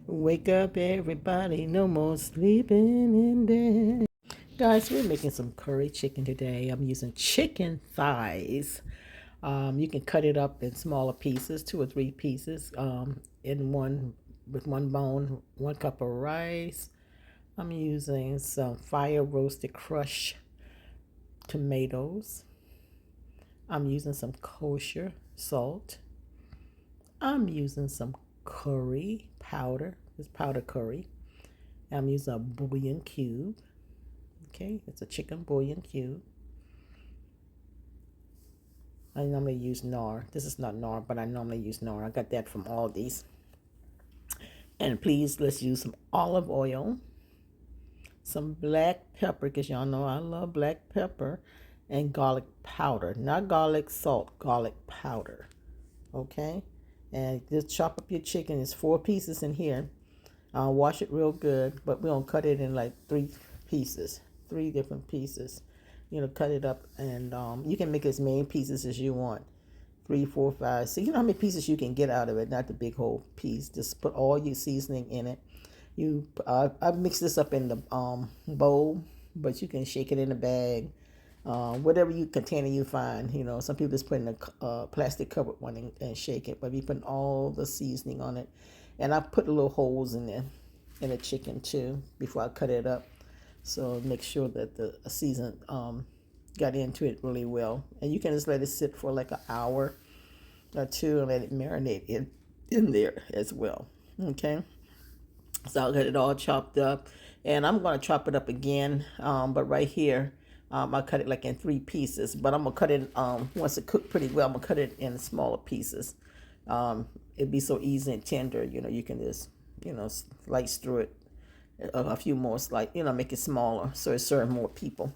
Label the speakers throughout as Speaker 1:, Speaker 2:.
Speaker 1: Wake up, everybody, no more sleeping in bed. Guys, we're making some curry chicken today. I'm using chicken thighs. You can cut it up in smaller pieces, 2 or 3 pieces, in one with one bone, 1 cup of rice. I'm using some fire roasted crushed tomatoes. I'm using some kosher salt. I'm using some curry powder. It's powder curry. I'm using a bouillon cube. Okay, it's a chicken bouillon cube. I normally use Knorr. This is not Knorr, but I normally use Knorr. I got that from Aldi's. And please, let's use some olive oil, some black pepper, because y'all know I love black pepper, and garlic powder. Not garlic salt, garlic powder. Okay? And just chop up your chicken. It's 4 pieces in here. Wash it real good, but we're going to cut it in like 3 pieces, 3 different pieces. Cut it up, and you can make as many pieces as you want. 3, 4, 5, 6. You know how many pieces you can get out of it, not the big whole piece. Just put all your seasoning in it. I mix this up in the bowl, but you can shake it in a bag. Whatever container you find. Some people just put in a plastic covered one and shake it, but we put all the seasoning on it. And I put little holes in there in the chicken too before I cut it up. So make sure that the season got into it really well. And you can just let it sit for like an hour or two and let it marinate in there as well. Okay. So I'll get it all chopped up. And I'm going to chop it up again. But right here, I'll cut it like in 3 pieces. But I'm going to cut it, once it cooked pretty well, I'm going to cut it in smaller pieces. It'd be so easy and tender. You can just, slice through it a few more, make it smaller so it serves more people.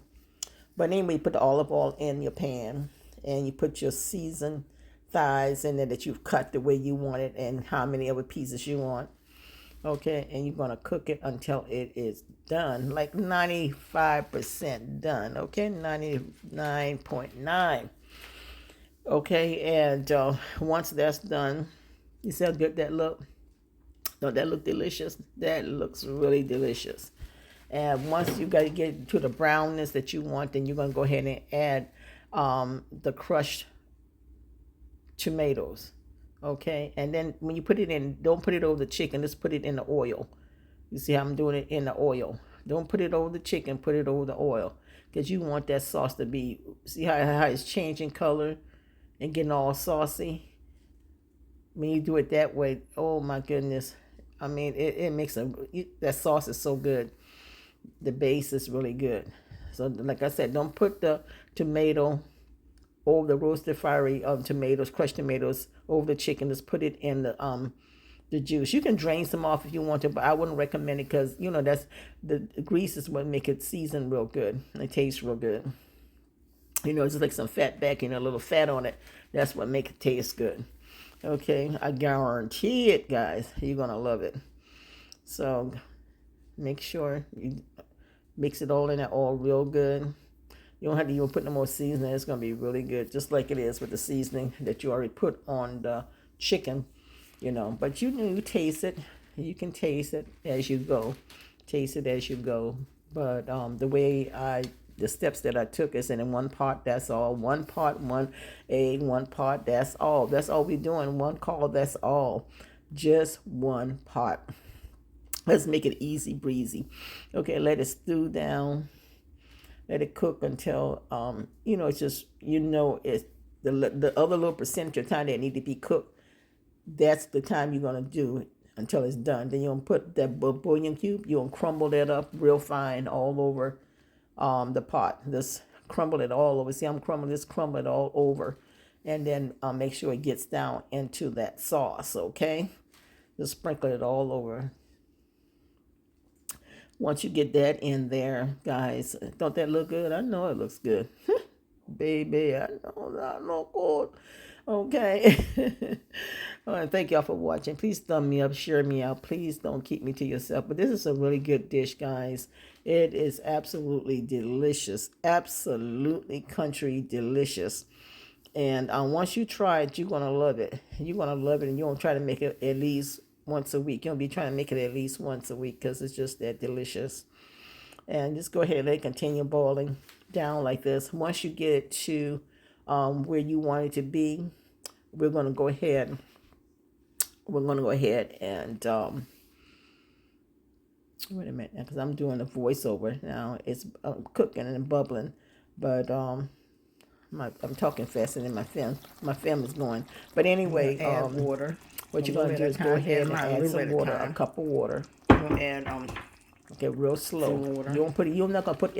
Speaker 1: But anyway, you put the olive oil in your pan, and you put your seasoned thighs in there that you've cut the way you want it and how many other pieces you want. Okay, and you're going to cook it until it is done, like 95% done. Okay, 99.9. Okay, and once that's done, you see how good that look? Don't that look delicious? That looks really delicious. And once you got to get to the brownness that you want, then you're going to go ahead and add the crushed tomatoes. Okay, and then when you put it in, don't put it over the chicken. Just put it in the oil. You see how I'm doing it in the oil. Don't put it over the chicken. Put it over the oil, because you want that sauce to be. See how it's changing color and getting all saucy. When you do it that way, oh my goodness. I mean, it makes that sauce is so good. The base is really good. So like I said, don't put the tomato over the roasted fiery tomatoes, crushed tomatoes over the chicken. Just put it in the juice. You can drain some off if you want to, but I wouldn't recommend it, because that's the grease is what make it season real good. It tastes real good. It's just like some fat back, a little fat on it. That's what make it taste good. Okay, I guarantee it, guys. You're gonna love it. So make sure you mix it all in that oil real good. You don't have to even put no more seasoning. It's gonna be really good, just like it is with the seasoning that you already put on the chicken. But you taste it. You can taste it as you go. Taste it as you go. But the steps that I took is in 1 pot, that's all. 1 pot, 1 egg, 1 pot, that's all. That's all we're doing. 1 call, that's all. Just 1 pot. Let's make it easy breezy. Okay, let it stew down. Let it cook until, it's just, it's the other little percentage of time that need to be cooked. That's the time you're going to do it until it's done. Then you're going to put that bouillon cube, you're going to crumble that up real fine all over the pot. Just crumble it all over. See, I'm crumble it all over. And then make sure it gets down into that sauce, okay? Just sprinkle it all over. Once you get that in there, guys, don't that look good? I know it looks good. Baby, I know that look good. Okay. All right, thank y'all for watching. Please thumb me up, share me out. Please don't keep me to yourself. But this is a really good dish, guys. It is absolutely delicious. Absolutely country delicious. And once you try it, you're going to love it. You're going to love it, and you're going to try to make it at least once a week. You'll be trying to make it at least once a week because it's just that delicious. And just go ahead and let it continue boiling down like this. Once you get it to where you want it to be, we're going to go ahead. And wait a minute, because I'm doing a voiceover now. It's cooking and bubbling, but I'm talking fast and then my film is going. But anyway,
Speaker 2: add water.
Speaker 1: What you're gonna do is go ahead and add some water, a cup of water.
Speaker 2: You're gonna add
Speaker 1: Okay, real slow. You're not gonna put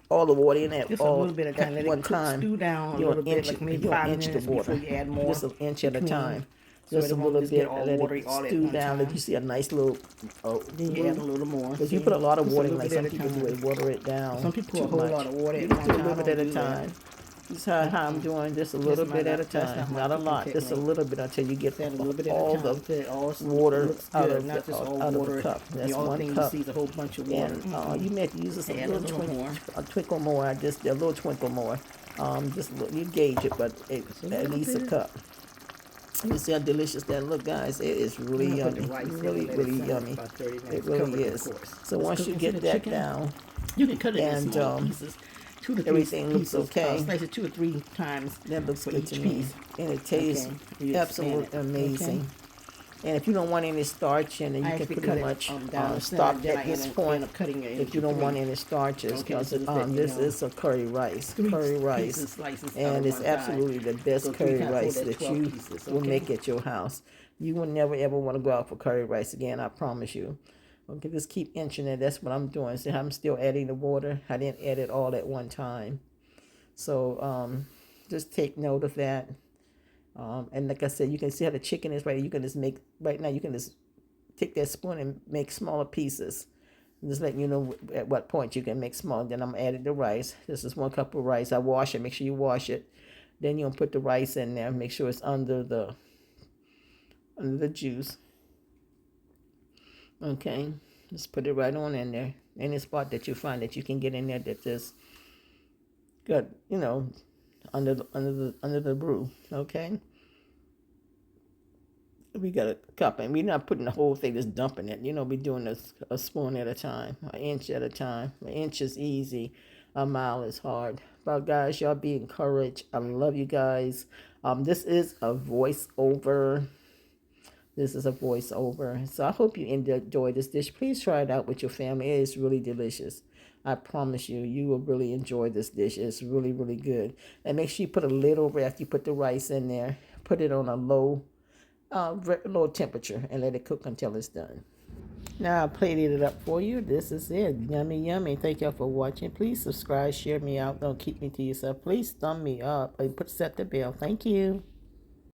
Speaker 1: all the water in at
Speaker 2: just
Speaker 1: all
Speaker 2: a little bit of time.
Speaker 1: at
Speaker 2: Let
Speaker 1: one
Speaker 2: it
Speaker 1: time.
Speaker 2: stew down a
Speaker 1: You'll
Speaker 2: little bit,
Speaker 1: inch,
Speaker 2: like maybe
Speaker 1: you'll
Speaker 2: 5
Speaker 1: inch the
Speaker 2: minutes
Speaker 1: water.
Speaker 2: before you add more.
Speaker 1: Just an inch at a time.
Speaker 2: So
Speaker 1: Just a
Speaker 2: it won't
Speaker 1: little
Speaker 2: just
Speaker 1: bit.
Speaker 2: get all
Speaker 1: Let
Speaker 2: watery
Speaker 1: it
Speaker 2: all at
Speaker 1: stew
Speaker 2: one
Speaker 1: down.
Speaker 2: time.
Speaker 1: Let you see a nice little.
Speaker 2: Then you add a little more.
Speaker 1: Because you put a lot of
Speaker 2: Just
Speaker 1: water
Speaker 2: a
Speaker 1: in,
Speaker 2: little
Speaker 1: like
Speaker 2: bit
Speaker 1: some
Speaker 2: at a
Speaker 1: people do
Speaker 2: time.
Speaker 1: it, water it down.
Speaker 2: Some people
Speaker 1: too
Speaker 2: put a whole
Speaker 1: much.
Speaker 2: lot of water
Speaker 1: You
Speaker 2: at
Speaker 1: just
Speaker 2: one
Speaker 1: do a
Speaker 2: time.
Speaker 1: little
Speaker 2: I
Speaker 1: bit at
Speaker 2: don't
Speaker 1: a
Speaker 2: do that.
Speaker 1: time. This is how I'm doing, just a little bit at a time, not a lot, just a little bit until you get
Speaker 2: Add a little bit at
Speaker 1: all
Speaker 2: a time.
Speaker 1: the
Speaker 2: All
Speaker 1: water
Speaker 2: looks
Speaker 1: out
Speaker 2: good,
Speaker 1: of
Speaker 2: not just all
Speaker 1: out of
Speaker 2: water.
Speaker 1: the cup. That's
Speaker 2: The only
Speaker 1: 1
Speaker 2: thing
Speaker 1: cup.
Speaker 2: you see is a whole bunch of water.
Speaker 1: And you may have to use this
Speaker 2: Add a little more.
Speaker 1: A twinkle more, just a little twinkle more. Just you gauge it, but at least a cup. You see how delicious that look, guys. It is really yummy, really yummy. It really is. So once you get that down,
Speaker 2: you can cut it in
Speaker 1: and
Speaker 2: small pieces. 2 to 3
Speaker 1: everything looks
Speaker 2: pieces.
Speaker 1: okay.
Speaker 2: Slice it 2 or 3 times.
Speaker 1: That looks
Speaker 2: for
Speaker 1: good
Speaker 2: each
Speaker 1: to me,
Speaker 2: piece.
Speaker 1: and it tastes
Speaker 2: Okay.
Speaker 1: absolutely amazing.
Speaker 2: Okay.
Speaker 1: And if you don't want any starch in it, you can pretty much stop at this point if you don't want any starches, because this is a curry rice. And it's absolutely the best curry rice that you will make at your house. You will never ever want to go out for curry rice again, I promise you. Okay, just keep inching it. That's what I'm doing. See, I'm still adding the water. I didn't add it all at one time. So just take note of that. And like I said, you can see how the chicken is right. You can just make, right now, you can just take that spoon and make smaller pieces. Just letting you know at what point you can make small. Then I'm adding the rice. This is 1 cup of rice. I wash it. Make sure you wash it. Then you'll put the rice in there. Make sure it's under the juice. Okay, just put it right on in there. Any spot that you find that you can get in there that just got, under the brew. Okay. We got a cup, and we're not putting the whole thing, just dumping it. We're doing a spoon at a time, an inch at a time. An inch is easy, a mile is hard. But guys, y'all be encouraged. I love you guys. This is a voiceover. So I hope you enjoy this dish. Please try it out with your family. It is really delicious. I promise you, you will really enjoy this dish. It's really, really good. And make sure you put a lid over after you put the rice in there. Put it on a low temperature and let it cook until it's done. Now I plated it up for you. This is it. Yummy, yummy. Thank y'all for watching. Please subscribe, share me out. Don't keep me to yourself. Please thumb me up and set the bell. Thank you.